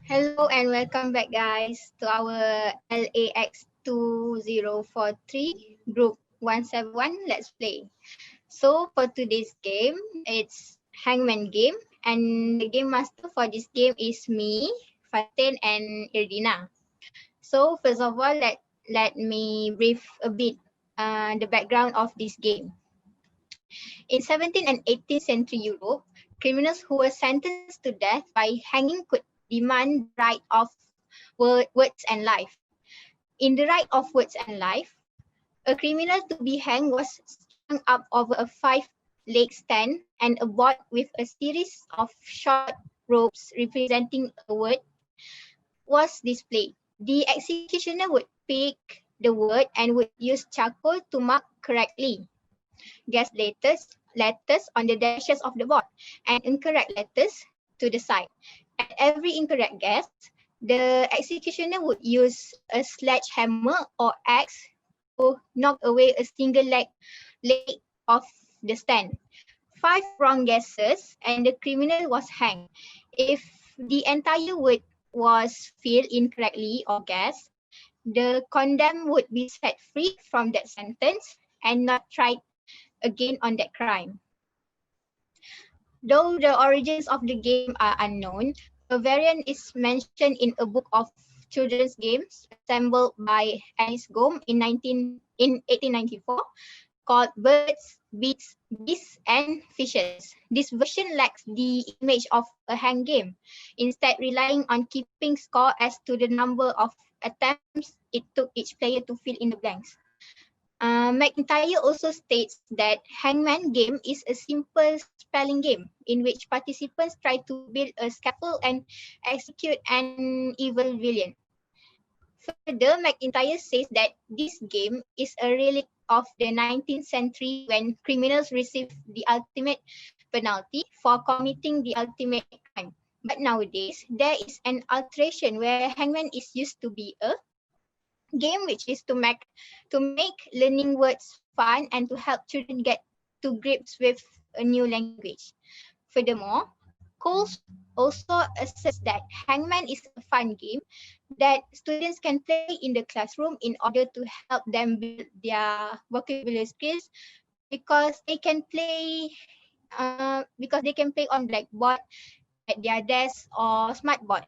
Hello and welcome back, guys, to our LAX2043 Group 171 Let's Play. So, for today's game, it's Hangman game, and the game master for this game is me, Fatin, and Irdina. So, first of all, let me brief a bit the background of this game. In 17th and 18th century Europe, criminals who were sentenced to death by hanging could demand the right of words and life. In the right of words and life, a criminal to be hanged was strung up over a 5-leg stand, and a board with a series of short ropes representing a word was displayed. The executioner would pick the word and would use charcoal to mark correctly guess letters on the dashes of the board and incorrect letters to the side. At every incorrect guess, the executioner would use a sledgehammer or axe to knock away a single leg of the stand. 5 wrong guesses and the criminal was hanged. If the entire word was filled incorrectly or guessed, the condemned would be set free from that sentence and not tried again on that crime. Though the origins of the game are unknown, a variant is mentioned in a book of children's games assembled by Alice Gome in 1894 called Birds, Beasts and Fishes. This version lacks the image of a hand game, instead relying on keeping score as to the number of attempts it took each player to fill in the blanks. McIntyre also states that Hangman game is a simple spelling game in which participants try to build a scaffold and execute an evil villain. Further, McIntyre says that this game is a relic of the 19th century when criminals received the ultimate penalty for committing the ultimate crime. But nowadays, there is an alteration where Hangman is used to be a game which is to make learning words fun and to help children get to grips with a new language. Furthermore, Coles also asserts that Hangman is a fun game that students can play in the classroom in order to help them build their vocabulary skills because they can play on blackboard at their desk or smartboard.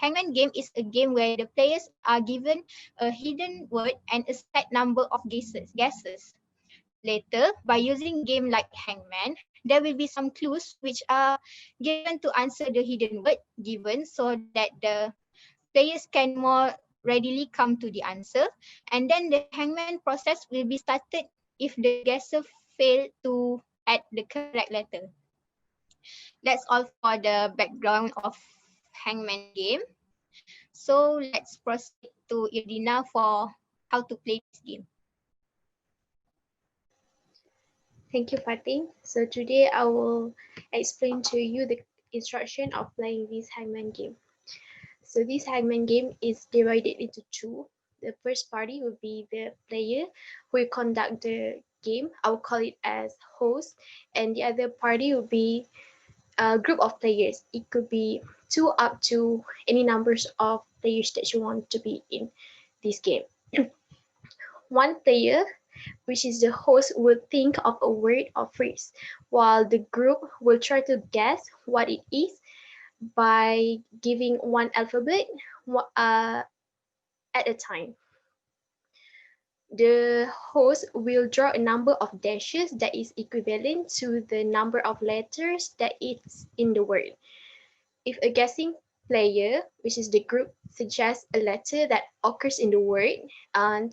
Hangman game is a game where the players are given a hidden word and a set number of guesses. Later, by using game like Hangman, there will be some clues which are given to answer the hidden word given so that the players can more readily come to the answer. And then the Hangman process will be started if the guesser fail to add the correct letter. That's all for the background of Hangman game. So let's proceed to Irdina for how to play this game. Thank you, Fatin. So today I will explain to you the instruction of playing this hangman game. So this hangman game is divided into two. The first party will be the player who will conduct the game. I will call it as host, and the other party will be a group of players. It could be 2 up to any numbers of players that you want to be in this game. One player, which is the host, will think of a word or phrase, while the group will try to guess what it is by giving one alphabet at a time. The host will draw a number of dashes that is equivalent to the number of letters that is in the word. If a guessing player, which is the group, suggests a letter that occurs in the word, and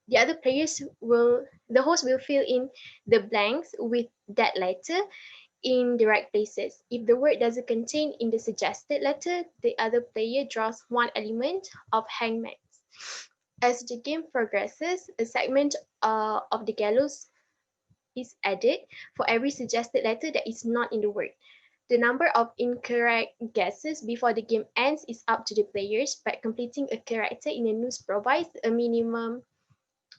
the other players the host will fill in the blanks with that letter in the right places. If the word doesn't contain in the suggested letter, the other player draws one element of hangman. As the game progresses, a segment of the gallows is added for every suggested letter that is not in the word. The number of incorrect guesses before the game ends is up to the players, but completing a character in a news provides a minimum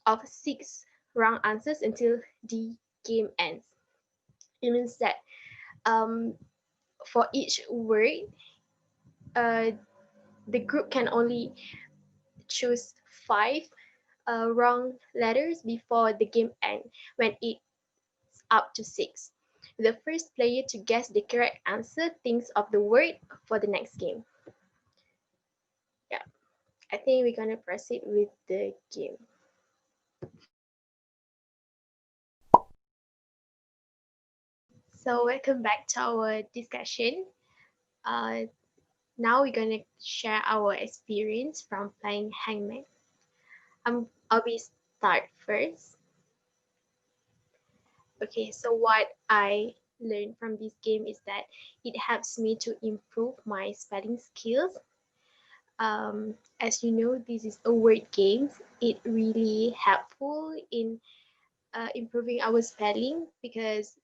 of 6 wrong answers until the game ends. It means that for each word, uh, the group can only choose 5 wrong letters before the game ends when it's up to 6. The first player to guess the correct answer thinks of the word for the next game. Yeah, I think we're gonna proceed with the game. So welcome back to our discussion. Uh, Now we're gonna share our experience from playing Hangman. I'll be start first. Okay, so what I learned from this game is that it helps me to improve my spelling skills. As you know, this is a word game. It really helpful in improving our spelling because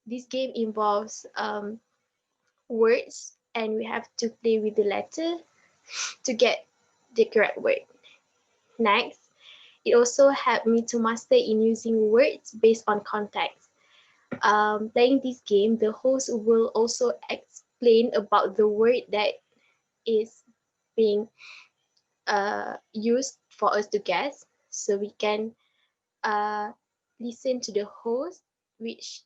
this game involves words, and we have to play with the letter to get the correct word. Next, it also helped me to master in using words based on context. Playing this game, the host will also explain about the word that is being used for us to guess, so we can uh, listen to the host, which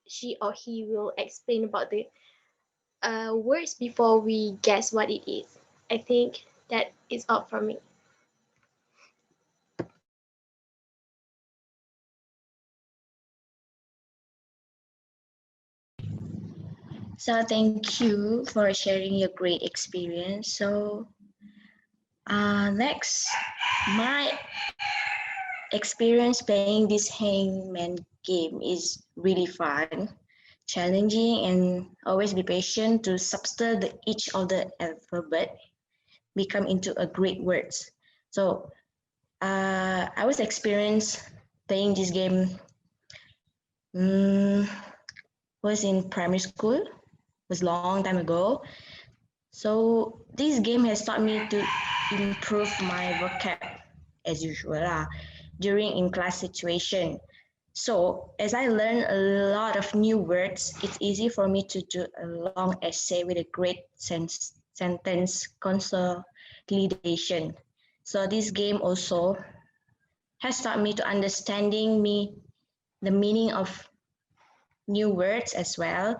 she or he will explain about the words before we guess what it is. I think that is all for me. So thank you for sharing your great experience. So next, my experience playing this hangman game is really fun, challenging, and always be patient to substitute each of the alphabet become into a great words. So I was experienced playing this game um, was in primary school, was long time ago. So this game has taught me to improve my vocab as usual during in class situation. So as I learn a lot of new words, it's easy for me to do a long essay with a great sentence consolidation. So this game also has taught me to understanding me the meaning of new words as well,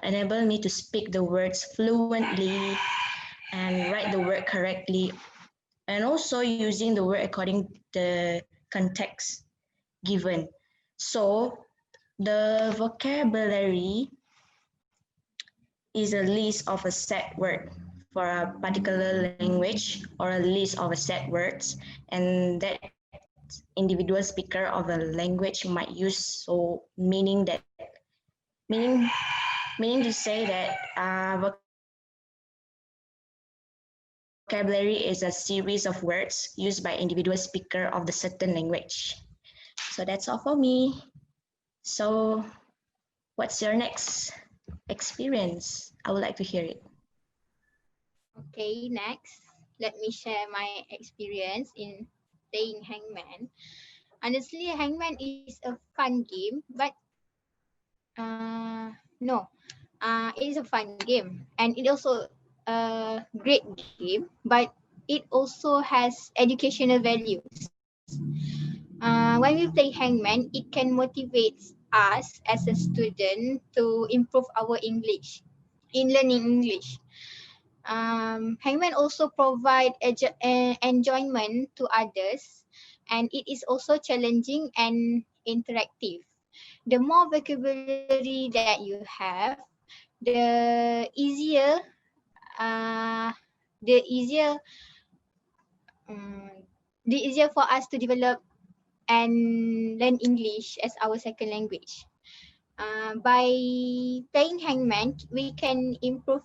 enable me to speak the words fluently and write the word correctly, and also using the word according the context given. So the vocabulary is a list of a set word for a particular language or a list of a set words, and that individual speaker of a language might use, so meaning meaning to say that vocabulary is a series of words used by individual speaker of the certain language. So that's all for me. So what's your next experience? I would like to hear it. Okay, next, let me share my experience in playing Hangman. Honestly, Hangman is a fun game, but no, it is a fun game, and it also a great game, but it also has educational values. When we play Hangman, it can motivate us as a student to improve our English in learning English. Hangman also provide enjoyment to others, and it is also challenging and interactive. The more vocabulary that you have, the easier uh, the easier um, the easier for us to develop and learn English as our second language. By playing Hangman, we can improve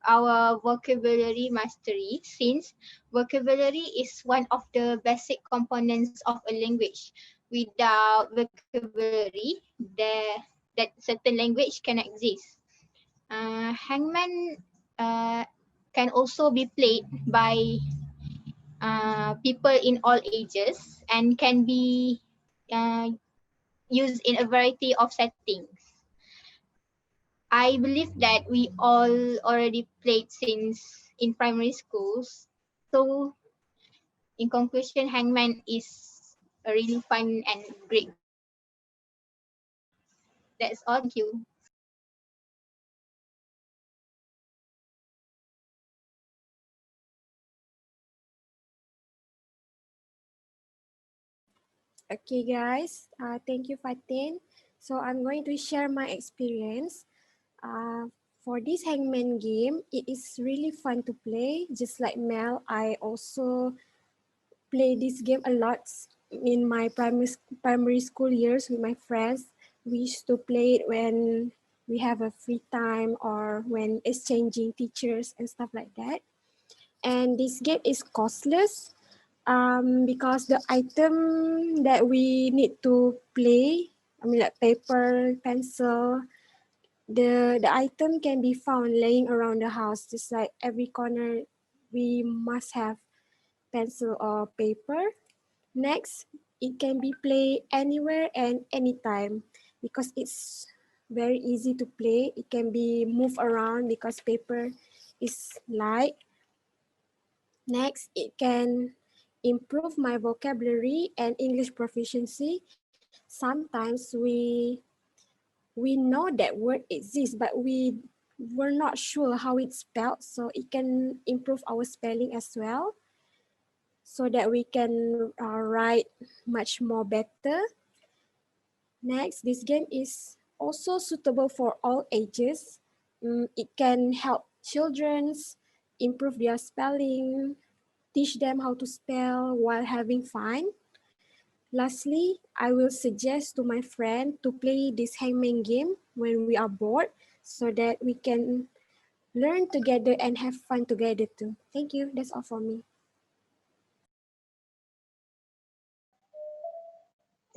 our vocabulary mastery, since vocabulary is one of the basic components of a language. Without vocabulary, that certain language cannot exist. Hangman can also be played by people in all ages and can be uh, used in a variety of settings. I believe that we all already played since in primary schools. So in conclusion, Hangman is a really fun and great game. That's all. Thank you. Okay, guys. Thank you, Fatin. So I'm going to share my experience. For this hangman game, it is really fun to play. Just like Mel, I also play this game a lot in my primary school years with my friends. We used to play it when we have a free time or when exchanging teachers and stuff like that. And this game is costless because the item that we need to play, I mean like paper, pencil, the item can be found laying around the house. Just like every corner, we must have pencil or paper. Next, it can be played anywhere and anytime because it's very easy to play. It can be moved around because paper is light. Next, it can improve my vocabulary and English proficiency. Sometimes we know that word exists, but we were not sure how it's spelled. So it can improve our spelling as well, so that we can write much more better. Next, this game is also suitable for all ages. It can help children improve their spelling, teach them how to spell while having fun. Lastly, I will suggest to my friend to play this hangman game when we are bored so that we can learn together and have fun together too. Thank you. That's all for me.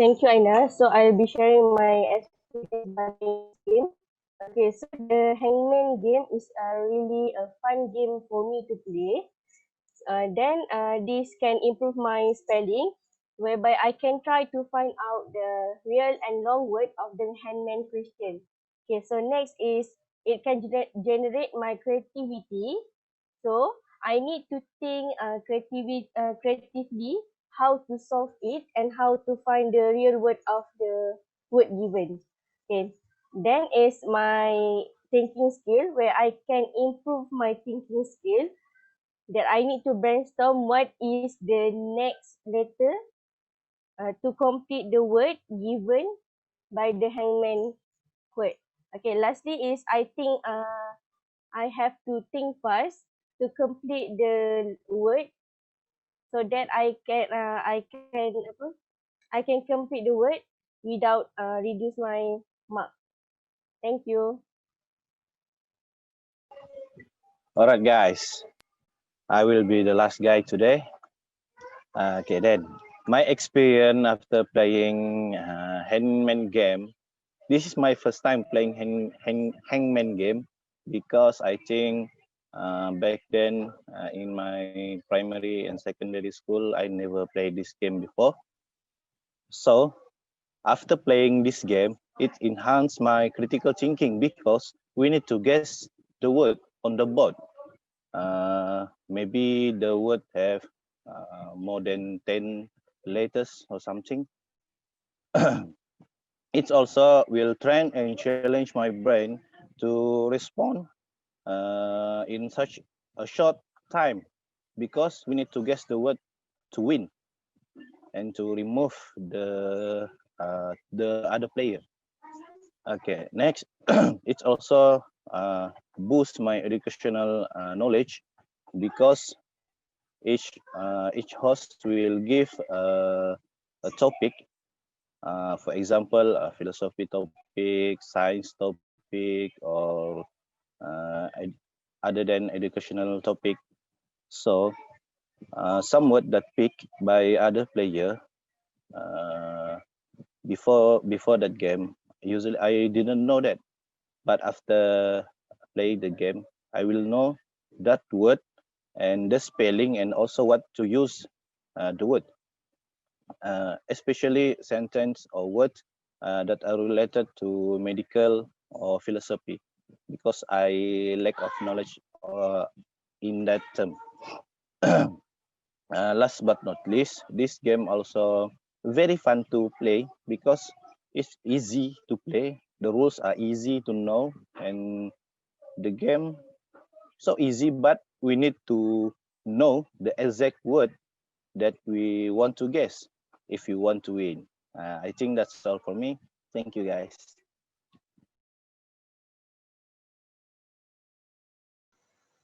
Thank you, Aina. So I'll be sharing my experience by playing this game. Okay, so the Hangman game is really a fun game for me to play. Then this can improve my spelling, whereby I can try to find out the real and long word of the Hangman question. Okay, so next is it can generate my creativity. So I need to think creatively how to solve it and how to find the real word of the word given. Okay. Then is my thinking skill where I can improve my thinking skill, that I need to brainstorm what is the next letter to complete the word given by the hangman word. Okay, lastly is I think I have to think fast to complete the word so that I can complete the word without reduce my mark. Thank you. All right, guys. I will be the last guy today. Okay, then. My experience after playing hangman game. This is my first time playing hangman game because I think back then in my primary and secondary school, I never played this game before. So after playing this game, it enhanced my critical thinking because we need to guess the word on the board. Maybe the word have more than 10 letters or something. It also will train and challenge my brain to respond in such a short time because we need to guess the word to win and to remove the other player. Okay, next, it's also boost my educational knowledge because each host will give a topic. For example, a philosophy topic, science topic, or other than educational topic. So, some word that picked by other player uh, before that game. Usually, I didn't know that, but after play the game, I will know that word and the spelling and also what to use the word, especially sentence or words that are related to medical or philosophy. because I lack of knowledge in that term. Last but not least, this game also very fun to play because it's easy to play. The rules are easy to know, and the game so easy, but we need to know the exact word that we want to guess if you want to win. I think that's all for me. Thank you, guys.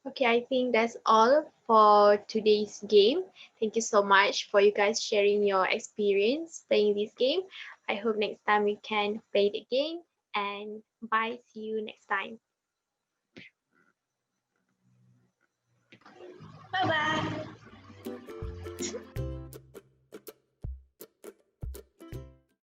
Okay, I think that's all for today's game. Thank you so much for you guys sharing your experience playing this game. I hope next time we can play the game, and bye. See you next time. Bye bye.